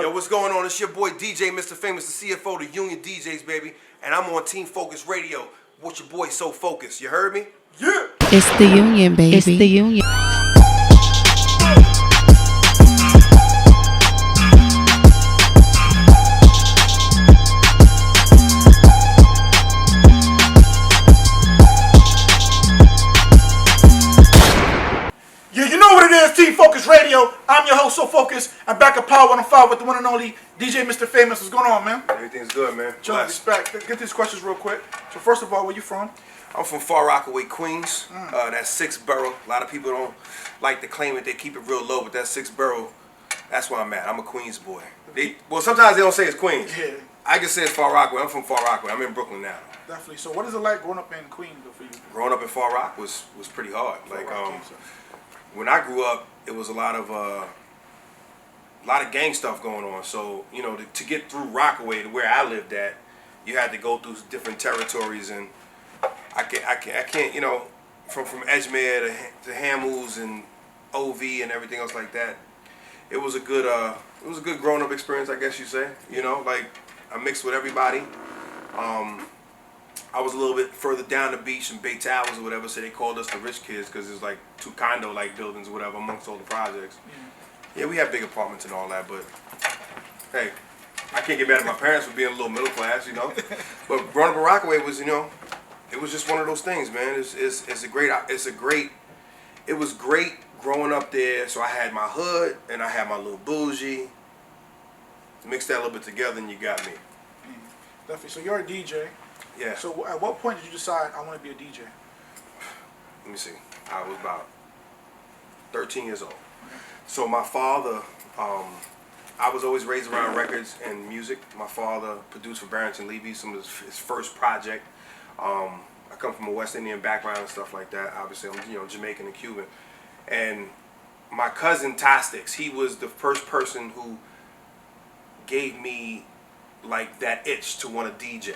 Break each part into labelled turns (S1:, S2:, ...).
S1: Yo, what's going on? It's your boy DJ Mr. Famous, the CFO, the Union DJs, baby. And I'm on Team Focus Radio. What's your boy so focused? You heard me? Yeah!
S2: It's the Union, baby. It's the Union.
S3: Yeah, you know what it is, Team Focus Radio. I'm your host, So Focused. I'm back at Power 105 with the one and only DJ Mr. Famous. What's going on, man?
S1: Everything's good, man.
S3: Chill, respect. Let's get these questions real quick. So first of all, where you from?
S1: I'm from Far Rockaway, Queens. That's 6th Borough. A lot of people don't like to claim it. They keep it real low, but that's 6th Borough. That's where I'm at. I'm a Queens boy. Well, sometimes they don't say it's Queens.
S3: Yeah.
S1: I can say it's Far Rockaway. I'm from Far Rockaway. I'm in Brooklyn now.
S3: Definitely. So what is it like growing up in Queens for you?
S1: Growing up in Far Rock was pretty hard. When I grew up, it was a lot of gang stuff going on. So, you know, to get through Rockaway to where I lived at, you had to go through different territories, and I can't, you know, from Edgemere to Hamels and OV and everything else like that. It was a good growing up experience, I guess you say. You know, like I mixed with everybody. I was a little bit further down the beach in Bay Towers or whatever, so they called us the rich kids because it's like 2 condo-like buildings or whatever amongst all the projects. Yeah, we have big apartments and all that, but hey, I can't get mad at my parents for being a little middle class, you know. But growing up in Rockaway was, you know, it was just one of those things, man. It was great growing up there. So I had my hood and I had my little bougie. Mix that a little bit together and you got me.
S3: Definitely. So you're a DJ.
S1: Yeah.
S3: So at what point did you decide I want to be a DJ?
S1: Let me see. I was about 13 years old. So my father, I was always raised around records and music. My father produced for Barrington Levy, some of his first project. I come from a West Indian background and stuff like that. Obviously, I'm Jamaican and Cuban. And my cousin B.I.T.C.H, he was the first person who gave me like that itch to want to DJ.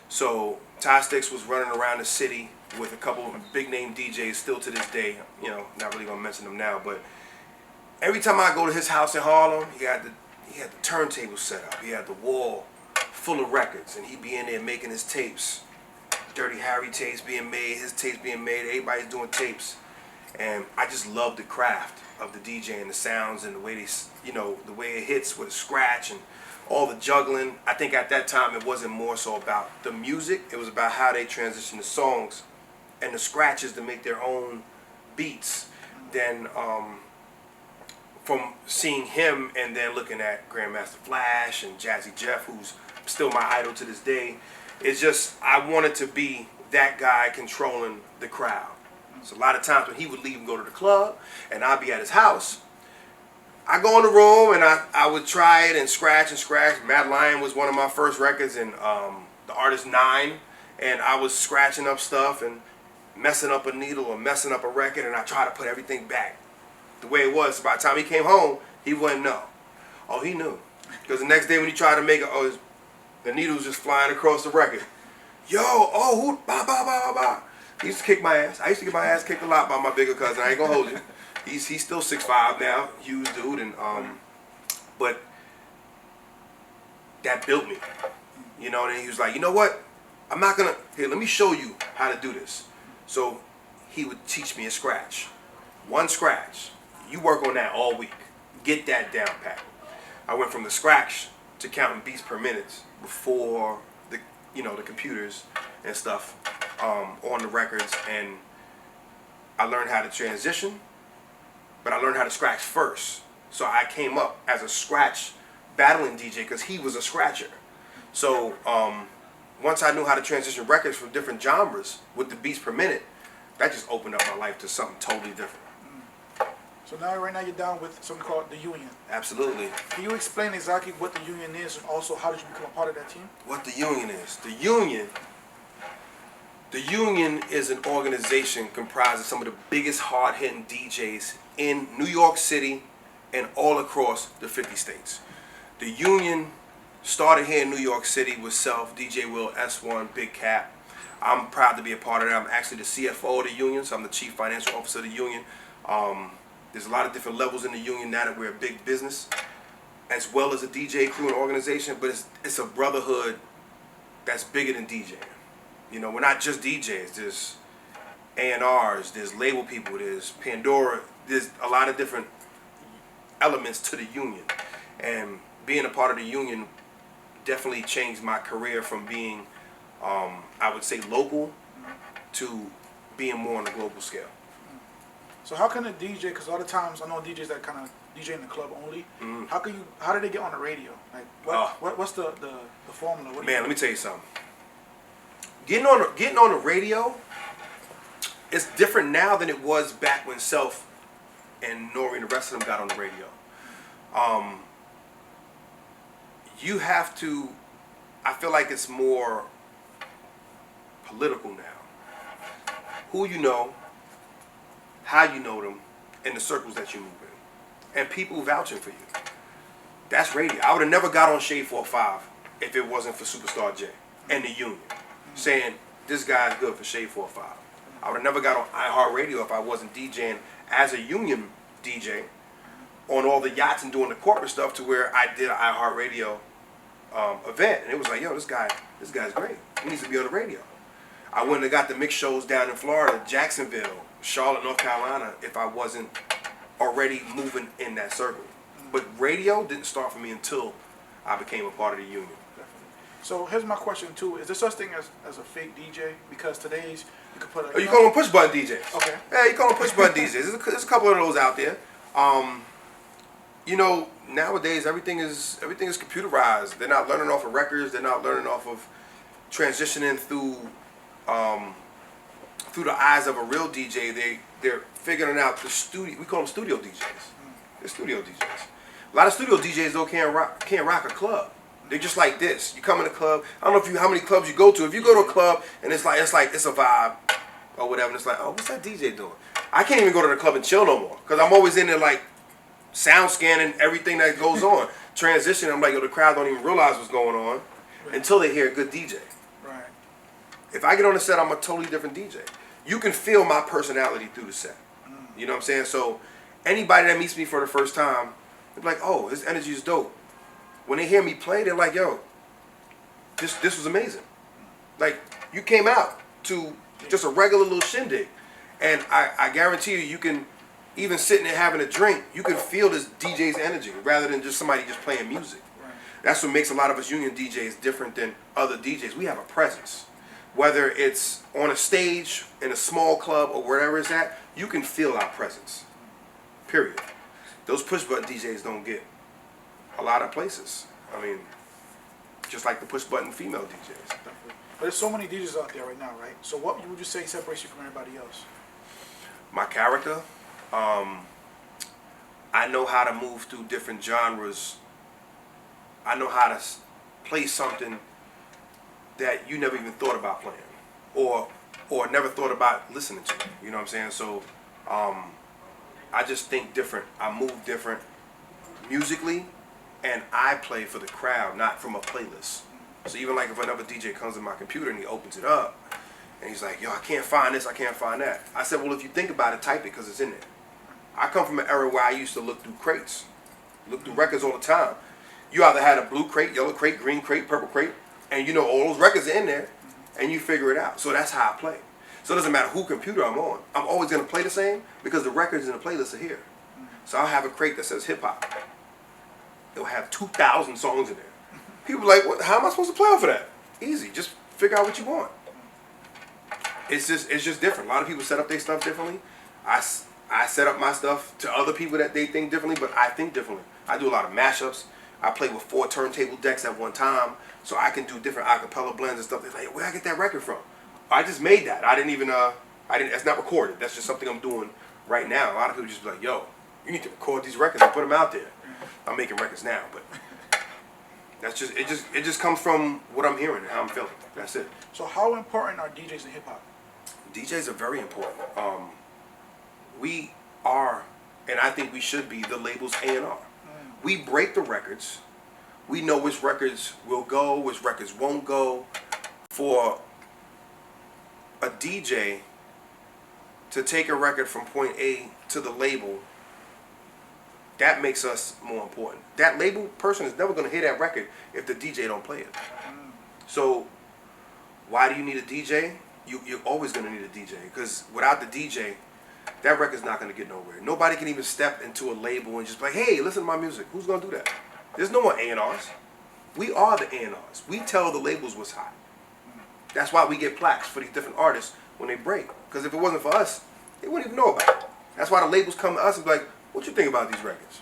S1: So B.I.T.C.H was running around the city with a couple of big name DJs still to this day. You know, not really gonna mention them now, but every time I go to his house in Harlem, he had the turntable set up. He had the wall full of records, and he'd be in there making his tapes. Dirty Harry tapes being made, his tapes being made. Everybody's doing tapes, and I just love the craft of the DJ and the sounds and the way the way it hits with a scratch and all the juggling. I think at that time it wasn't more so about the music. It was about how they transition the songs and the scratches to make their own beats. Then from seeing him and then looking at Grandmaster Flash and Jazzy Jeff, who's still my idol to this day, it's just I wanted to be that guy controlling the crowd. So a lot of times when he would leave and go to the club and I'd be at his house, I go in the room and I would try it and scratch and scratch. Mad Lion was one of my first records, and the artist 9, and I was scratching up stuff and messing up a needle or messing up a record, and I try to put everything back the way it was. By the time he came home, he wouldn't know. Oh, he knew. Because the next day when he tried to make it, the needle was just flying across the record. Yo, who, ba, ba, ba, ba, ba. He used to kick my ass. I used to get my ass kicked a lot by my bigger cousin. I ain't gonna hold you. He's still 6'5" now, huge dude, and but that built me. You know, and he was like, you know what? I'm not gonna, here, let me show you how to do this. So he would teach me a scratch. One scratch. You work on that all week. Get that down pat. I went from the scratch to counting beats per minute before the computers and stuff on the records, and I learned how to transition, but I learned how to scratch first. So I came up as a scratch battling DJ because he was a scratcher. So once I knew how to transition records from different genres with the beats per minute, that just opened up my life to something totally different.
S3: So right now you're down with something called the Union.
S1: Absolutely.
S3: Can you explain exactly what the Union is, and also how did you become a part of that team?
S1: What the Union is? The Union is an organization comprised of some of the biggest hard-hitting DJs in New York City and all across the 50 states. The Union started here in New York City with Self, DJ Will, S1, Big Cap. I'm proud to be a part of that. I'm actually the CFO of the Union, so I'm the Chief Financial Officer of the Union. There's a lot of different levels in the Union now that we're a big business. as well as a DJ crew and organization, but it's a brotherhood that's bigger than DJing. You know, we're not just DJs. There's A&Rs, there's label people, there's Pandora, there's a lot of different elements to the union. And being a part of the union definitely changed my career from being, I would say, local to being more on a global scale.
S3: So how can a DJ, because a lot of times I know DJs that kind of DJ in the club only, how do they get on the radio? Like, what's the formula?
S1: Man, let me tell you something. Getting on the radio is different now than it was back when Self and Nori and the rest of them got on the radio. You have to, I feel like it's more political now. Who you know, how you know them, and the circles that you move in. And people vouching for you. That's radio. I would have never got on Shade 4-5 if it wasn't for Superstar J and the union saying, this guy's good for Shade 4-5. I would have never got on iHeartRadio if I wasn't DJing as a union DJ on all the yachts and doing the corporate stuff to where I did an iHeartRadio event. And it was like, yo, this guy's great. He needs to be on the radio. I wouldn't have got the mix shows down in Florida, Jacksonville, Charlotte, North Carolina, if I wasn't already moving in that circle. But radio didn't start for me until I became a part of the union.
S3: So here's my question too: is there such thing as a fake DJ? Because today's you can put a.
S1: You call them push button DJs.
S3: Okay.
S1: Yeah, you call them push button DJs. There's a couple of those out there. You know, nowadays everything is computerized. They're not learning off of records. They're not learning off of transitioning through the eyes of a real DJ. They're figuring out the studio. We call them studio DJs. They're studio DJs. A lot of studio DJs though can't rock a club. They're just like this. You come in a club. I don't know how many clubs you go to. If you go to a club and it's a vibe or whatever, and it's like, oh, what's that DJ doing? I can't even go to the club and chill no more because I'm always in there like sound scanning everything that goes on. Transition. I'm like, yo, the crowd don't even realize what's going on until they hear a good DJ.
S3: Right.
S1: If I get on the set, I'm a totally different DJ. You can feel my personality through the set. You know what I'm saying? So anybody that meets me for the first time, they're like, oh, his energy is dope. When they hear me play, they're like, yo, this was amazing. Like, you came out to just a regular little shindig. And I guarantee you can, even sitting there having a drink, you can feel this DJ's energy rather than just somebody just playing music.
S3: Right.
S1: That's what makes a lot of us union DJs different than other DJs. We have a presence. Whether it's on a stage, in a small club, or wherever it's at, you can feel our presence. Period. Those push button DJs don't get a lot of places. I mean, just like the push button female DJs.
S3: But there's so many DJs out there right now, right? So what would you say separates you from everybody else?
S1: My character. I know how to move through different genres. I know how to play something that you never even thought about playing, or never thought about listening to. You know what I'm saying? So I just think different. I move different musically, and I play for the crowd, not from a playlist. So even like if another DJ comes to my computer and he opens it up, and he's like, yo, I can't find this, I can't find that. I said, well, if you think about it, type it because it's in there. I come from an era where I used to look through crates, look through records all the time. You either had a blue crate, yellow crate, green crate, purple crate, and you know all those records are in there, and you figure it out. So that's how I play. So it doesn't matter who computer I'm on. I'm always going to play the same because the records and the playlists are here. So I'll have a crate that says hip hop. It'll have 2,000 songs in there. People are like, what, how am I supposed to play off of that? Easy, just figure out what you want. It's just different. A lot of people set up their stuff differently. I set up my stuff to other people that they think differently, but I think differently. I do a lot of mashups. I play with 4 turntable decks at one time, so I can do different acapella blends and stuff. They're like, where'd I get that record from? I just made that. I didn't. It's not recorded. That's just something I'm doing right now. A lot of people just be like, yo, you need to record these records and put them out there. I'm making records now, but that's just it just comes from what I'm hearing and how I'm feeling. That's it.
S3: So how important are DJs in hip hop?
S1: DJs are very important. We are, and I think we should be, the label's A&R. We break the records. We know which records will go, which records won't go. For a DJ to take a record from point A to the label That makes us more important. That label person is never going to hear that record if the DJ don't play it. So why do you need a DJ? You're always going to need a DJ, because without the DJ, that record's not going to get nowhere. Nobody can even step into a label and just be like, hey, listen to my music. Who's going to do that? There's no more A&Rs. We are the A&Rs. We tell the labels what's hot. That's why we get plaques for these different artists when they break. Because if it wasn't for us, they wouldn't even know about it. That's why the labels come to us and be like, what you think about these records?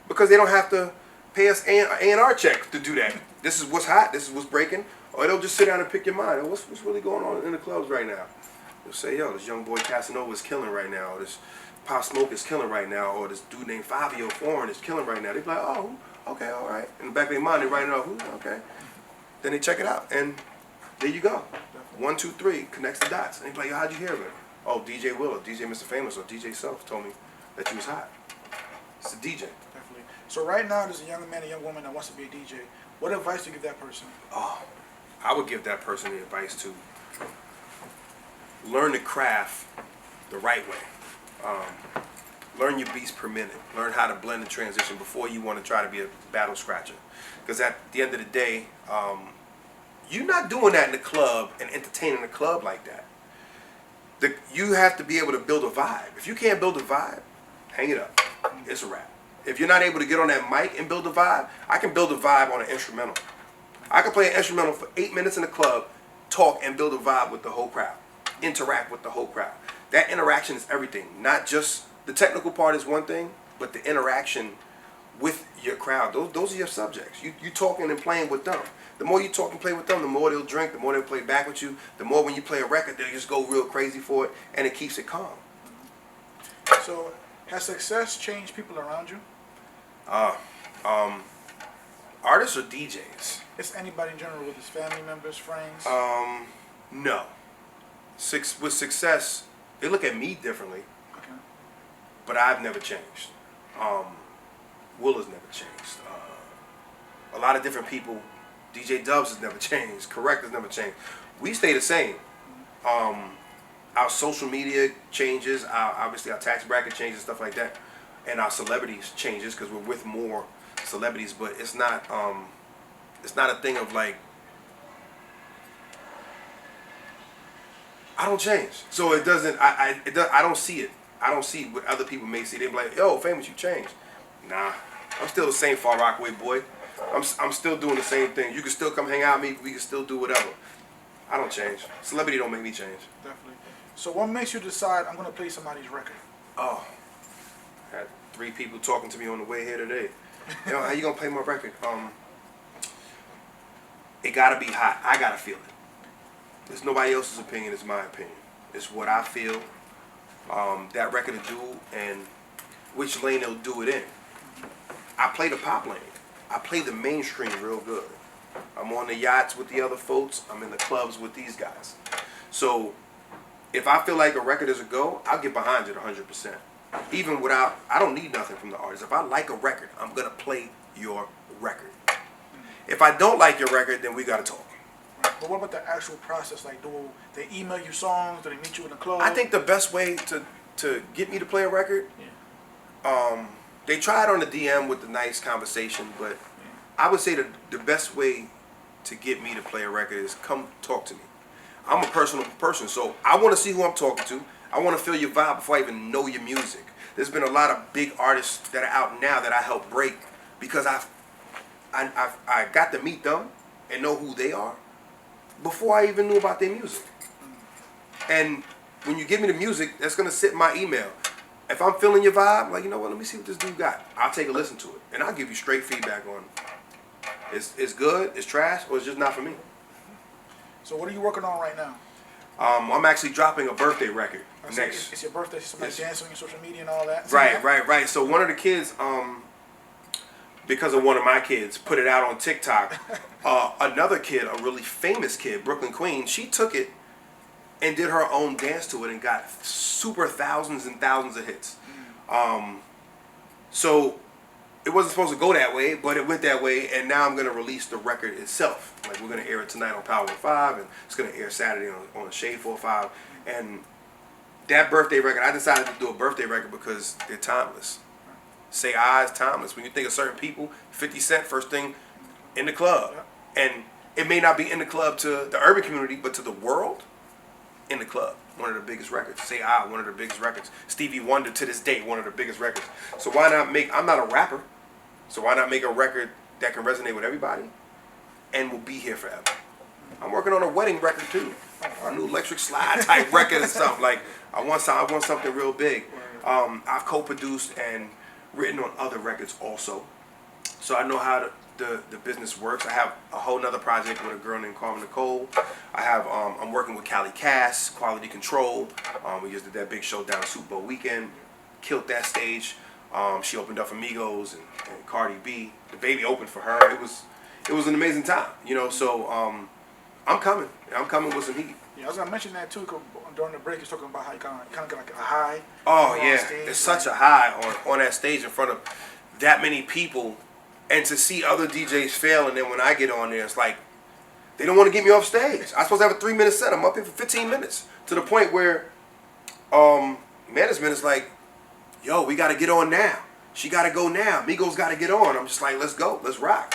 S1: Because they don't have to pay us A&R checks to do that. This is what's hot. This is what's breaking. Or they'll just sit down and pick your mind. What's really going on in the clubs right now? They'll say, yo, this young boy Casanova is killing right now. Or this Pop Smoke is killing right now. Or this dude named Fabio Foreign is killing right now. They be like, oh, okay, all right. In the back of their mind, they're writing off, okay. Then they check it out. And there you go. 1, 2, 3 connects the dots. And they be like, yo, how'd you hear of it? Oh, DJ Will or DJ Mr. Famous or DJ Self told me that you was hot. It's a DJ.
S3: Definitely. So right now, there's a young man, a young woman that wants to be a DJ. What advice do you give that person?
S1: Oh, I would give that person the advice to learn the craft the right way. Learn your beats per minute. Learn how to blend the transition before you want to try to be a battle scratcher. Because at the end of the day, you're not doing that in the club and entertaining the club like that. You have to be able to build a vibe. If you can't build a vibe, hang it up. It's a wrap. If you're not able to get on that mic and build a vibe, I can build a vibe on an instrumental. I can play an instrumental for 8 minutes in the club, talk and build a vibe with the whole crowd. Interact with the whole crowd. That interaction is everything. Not just the technical part is one thing, but the interaction with your crowd. Those are your subjects. You talking and playing with them. The more you talk and play with them, the more they'll drink, the more they'll play back with you, the more when you play a record, they'll just go real crazy for it, and it keeps it calm.
S3: So, has success changed people around you?
S1: Artists or DJs?
S3: It's anybody in general, with his family members, friends?
S1: No. With success, they look at me differently,
S3: Okay.
S1: but I've never changed. Will has never changed. A lot of different people, DJ Dubs has never changed. Correct has never changed. We stay the same. Our social media changes. Obviously, our tax bracket changes, stuff like that, and our celebrities changes because we're with more celebrities. But it's not a thing of like, I don't change. So it doesn't. I don't see it. I don't see what other people may see. They be like, yo, Famous, you changed. Nah, I'm still the same Far Rockaway boy. I'm still doing the same thing. You can still come hang out with me. We can still do whatever. I don't change. Celebrity don't make me change.
S3: Definitely. So what makes you decide I'm going to play somebody's record?
S1: Oh, I had 3 people talking to me on the way here today. Yo, how you gonna play my record? It gotta be hot. I gotta feel it. It's nobody else's opinion. It's my opinion. It's what I feel that record will do and which lane they'll do it in. I play the pop lane. I play the mainstream real good. I'm on the yachts with the other folks. I'm in the clubs with these guys. So if I feel like a record is a go, I'll get behind it 100%. Even without, I don't need nothing from the artist. If I like a record, I'm going to play your record. If I don't like your record, then we got to talk.
S3: But what about the actual process? Like, do they email you songs? Do they meet you in the club?
S1: I think the best way to get me to play a record, they try it on the DM with the nice conversation, but I would say the best way to get me to play a record is come talk to me. I'm a personal person, so I want to see who I'm talking to. I want to feel your vibe before I even know your music. There's been a lot of big artists that are out now that I helped break because I got to meet them and know who they are before I even knew about their music. And when you give me the music, that's going to sit in my email. If I'm feeling your vibe, like, you know what, let me see what this dude got. I'll take a listen to it. And I'll give you straight feedback on it's good, it's trash, or it's just not for me.
S3: So what are you working on right now?
S1: I'm actually dropping a birthday record
S3: So
S1: next.
S3: it's your birthday, somebody dancing on your social media and all that?
S1: Right. So one of the kids, because of one of my kids, put it out on TikTok. Another kid, a really famous kid, Brooklyn Queen, she took it and did her own dance to it and got super thousands and thousands of hits. So it wasn't supposed to go that way, but it went that way, and now I'm going to release the record itself. Like, we're going to air it tonight on Power 5, and it's going to air Saturday on Shade 45. And that birthday record, I decided to do a birthday record because they're timeless. Say I is timeless. When you think of certain people, 50 Cent, first thing in the club. And it may not be in the club to the urban community, but to the world, in the club. One of the biggest records. Say I, one of the biggest records. Stevie Wonder, to this day, one of the biggest records. So why not make, I'm not a rapper, so why not make a record that can resonate with everybody and will be here forever? I'm working on a wedding record too. A new electric slide type record or something. Like, I want something real big. I've co-produced and written on other records also. So I know how the business works. I have a whole nother project with a girl named Carmen Nicole. I have I'm working with Callie Cass, Quality Control. We just did that big show down Super Bowl weekend. Killed that stage. She opened up for Migos and Cardi B. The baby opened for her. It was an amazing time, you know. So I'm coming. I'm coming with some heat.
S3: Yeah, I was gonna mention that too. During the break, he's talking about how you kind of get like a high.
S1: Oh yeah, it's such a high on that stage in front of that many people, and to see other DJs fail, and then when I get on there, it's like they don't want to get me off stage. I'm supposed to have a 3-minute set. I'm up here for 15 minutes to the point where management is like, "Yo, we got to get on now. She got to go now. Migos got to get on." I'm just like, "Let's go. Let's rock."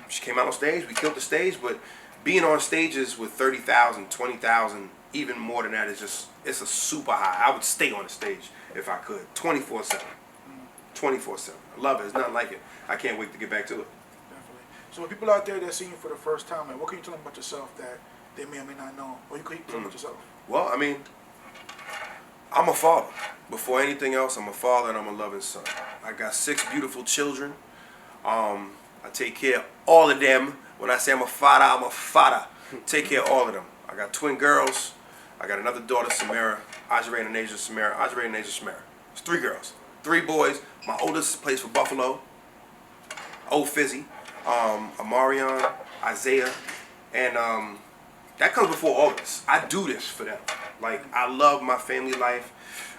S1: She came out on stage. We killed the stage, but being on stages with 30,000, 20,000, even more than that is just, it's a super high. I would stay on the stage if I could, 24/7. 24/7. I love it. It's nothing like it. I can't wait to get back to it.
S3: Definitely. So for people out there that see you for the first time, like, what can you tell them about yourself that they may or may not know? Or you can tell them about yourself?
S1: Well, I mean, I'm a father. Before anything else, I'm a father and I'm a loving son. I got 6 beautiful children. I take care of all of them. When I say I'm a father, I'm a father. Take care of all of them. I got twin girls. I got another daughter, Samara. Ajay and Asia Samara. Ajay and Asia Samara. It's 3 girls. 3 boys. My oldest plays for Buffalo. Old Fizzy. Amarion, Isaiah. And that comes before all this. I do this for them. Like, I love my family life.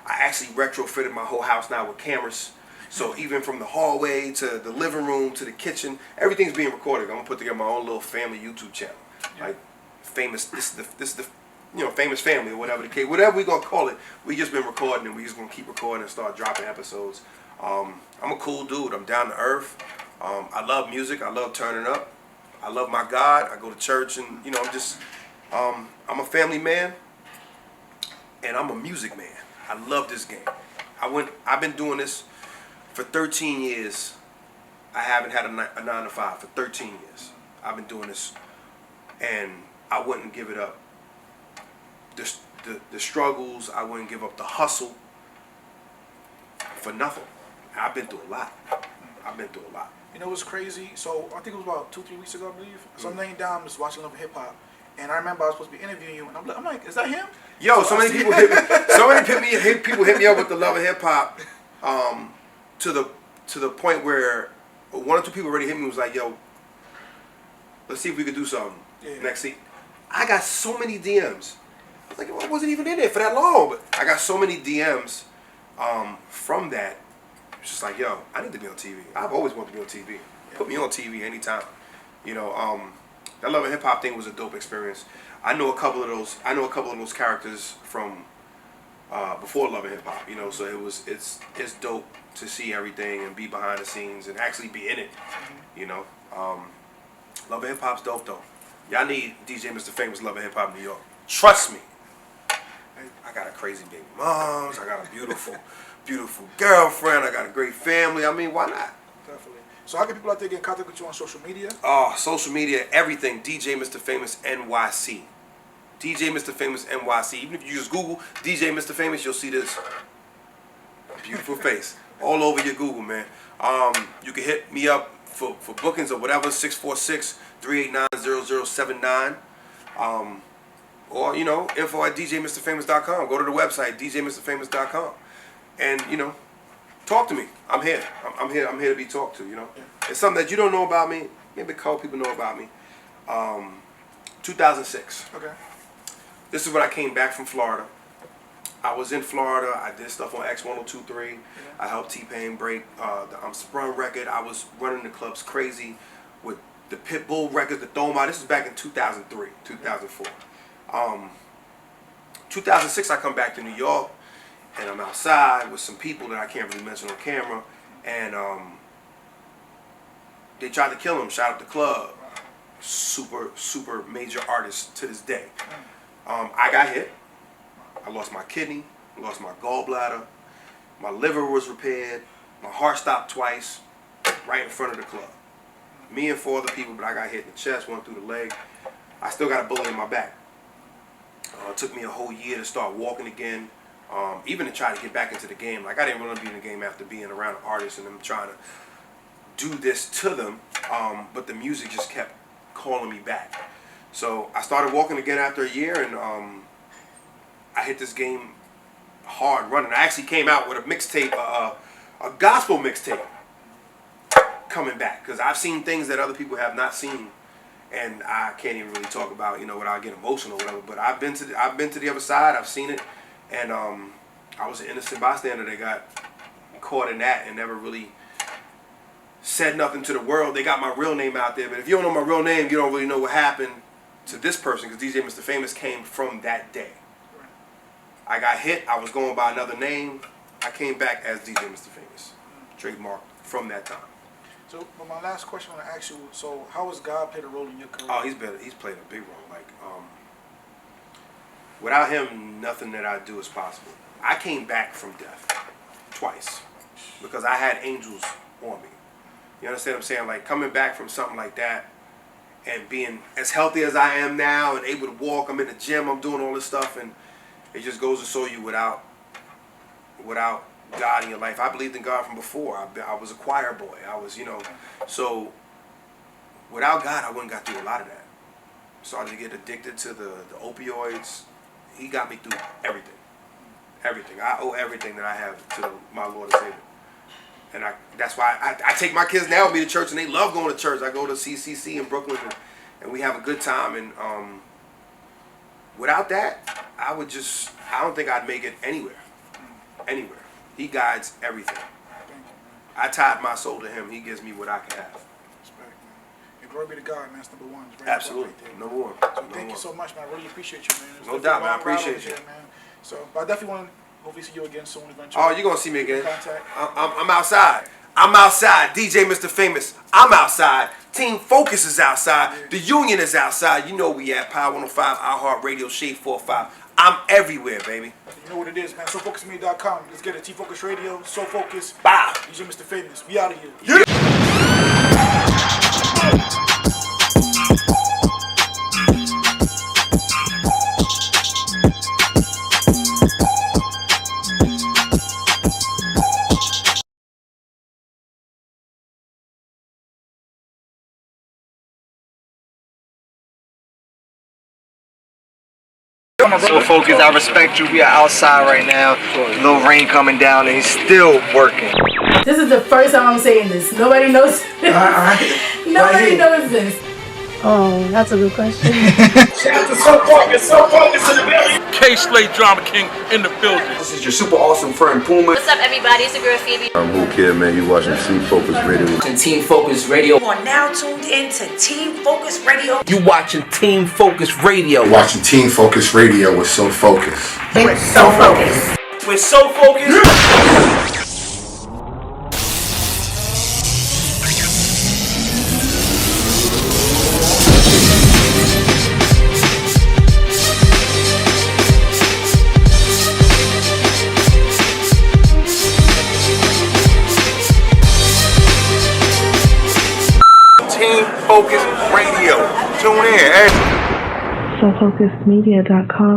S1: I actually retrofitted my whole house now with cameras. So even from the hallway to the living room to the kitchen, everything's being recorded. I'm gonna put together my own little family YouTube channel, like famous. This is the you know, famous family or whatever the case, whatever we gonna call it. We just been recording and we just gonna keep recording and start dropping episodes. I'm a cool dude. I'm down to earth. I love music. I love turning up. I love my God. I go to church and you know I'm just I'm a family man and I'm a music man. I love this game. I've been doing this for 13 years. I haven't had a 9 to 5 for 13 years. I've been doing this, and I wouldn't give it up. The struggles, I wouldn't give up the hustle for nothing. I've been through a lot.
S3: You know what's crazy? So I think it was about 2-3 weeks ago, I believe. So I'm laying down, just watching Love and Hip Hop, and I remember I was supposed to be interviewing you, and I'm like, is that him?
S1: Yo, so many people hit me up with the Love and Hip Hop. To the point where 1 or 2 people already hit me and was like, yo, let's see if we could do something next week. I got so many DMs. I was like, well, I wasn't even in it for that long, but I got so many DMs from that. It's just like, yo, I need to be on TV. I've always wanted to be on TV. Put me on TV anytime. You know, that Love and Hip Hop thing was a dope experience. I know a couple of those characters from before Love and Hip Hop, you know, so it's dope to see everything and be behind the scenes and actually be in it, you know. Love and Hip Hop's dope though. Y'all need DJ Mr. Famous Love and Hip Hop New York. Trust me. I got a crazy baby moms. I got a beautiful girlfriend. I got a great family. I mean, why not?
S3: Definitely. So how can people out there get in contact with you on social media?
S1: Social media, everything. DJ Mr. Famous NYC. DJ Mr. Famous NYC. Even if you just Google DJ Mr. Famous, you'll see this beautiful face all over your Google, man. You can hit me up for bookings or whatever, 646-389-0079. Or, you know, info@djmrfamous.com. Go to the website, djmrfamous.com. And, you know, talk to me. I'm here. I'm here to be talked to, you know. It's something that you don't know about me. Maybe a couple people know about me. 2006.
S3: Okay.
S1: This is when I came back from Florida. I was in Florida. I did stuff on X1023. I helped T-Pain break the I'm Sprung record. I was running the clubs crazy with the Pitbull record, the Thoma. This is back in 2003, 2004. 2006, I come back to New York, and I'm outside with some people that I can't really mention on camera, and they tried to kill him. Shout out to Club, super major artist to this day. I got hit. I lost my kidney. I lost my gallbladder. My liver was repaired. My heart stopped twice, right in front of the club. Me and 4 other people, but I got hit in the chest, one through the leg. I still got a bullet in my back. It took me a whole year to start walking again, even to try to get back into the game. Like, I didn't want to be in the game after being around artists and them trying to do this to them, but the music just kept calling me back. So I started walking again after a year, and I hit this game hard running. I actually came out with a mixtape, a gospel mixtape, coming back, because I've seen things that other people have not seen, and I can't even really talk about, without getting emotional or whatever. But I've been to the other side. I've seen it, and I was an innocent bystander that got caught in that and never really said nothing to the world. They got my real name out there, but if you don't know my real name, you don't really know what happened to this person, because DJ Mr. Famous came from that day. I got hit. I was going by another name. I came back as DJ Mr. Famous, trademark from that time.
S3: So, but my last question I want to ask you, so how has God played a role in your career?
S1: Oh, he's played a big role. Like, without him, nothing that I do is possible. I came back from death twice because I had angels on me. You understand what I'm saying? Like, coming back from something like that and being as healthy as I am now and able to walk, I'm in the gym, I'm doing all this stuff, and it just goes to show you without God in your life. I believed in God from before. I was a choir boy. I was, so without God, I wouldn't got through a lot of that. Started to get addicted to the opioids. He got me through everything. Everything. I owe everything that I have to my Lord and Savior. And that's why I take my kids now with me to church, and they love going to church. I go to CCC in Brooklyn, and we have a good time. And without that, I don't think I'd make it anywhere. Anywhere. He guides everything. I tied my soul to him. He gives me what I can have.
S3: Respect, man. And glory be to God, man. That's number one.
S1: Absolutely. Number one.
S3: So thank you so much, man. I really appreciate you, man.
S1: No doubt, man. I appreciate you.
S3: Man. So, but I definitely want to hopefully see you again soon. Eventually.
S1: Oh, you're going to see me again. I'm outside. I'm outside. DJ Mr. Famous. I'm outside. Team Focus is outside. Yeah. The Union is outside. You know we at Power 105, iHeart Radio, Shade 45. I'm everywhere, baby.
S3: You know what it is, man. SoFocusMedia.com. Let's get it. Team Focus Radio. So Focus.
S1: Bye.
S3: DJ Mr. Famous. We out of here.
S1: Yeah.
S4: So focused, I respect you. We are outside right now. Little rain coming down and he's still working.
S5: This is the first time I'm saying this. Nobody knows this. Nobody knows this.
S2: Oh, that's a good question.
S6: Shout out to So Focus in the building. K-Slate Drama King in the building.
S4: This is your super awesome friend Puma.
S7: What's up, everybody? It's your girl Phoebe.
S8: I'm Who Kid, man. You watching Team Focus Radio.
S9: Team Focus Radio.
S10: You are now tuned in to Team Focus Radio.
S9: You watching Team Focus Radio.
S8: You're watching Team Focus Radio with So Focus.
S10: We're so focused.
S6: We're so focused.
S8: Team Focus Radio. Tune in.
S2: SoFocusMedia.com.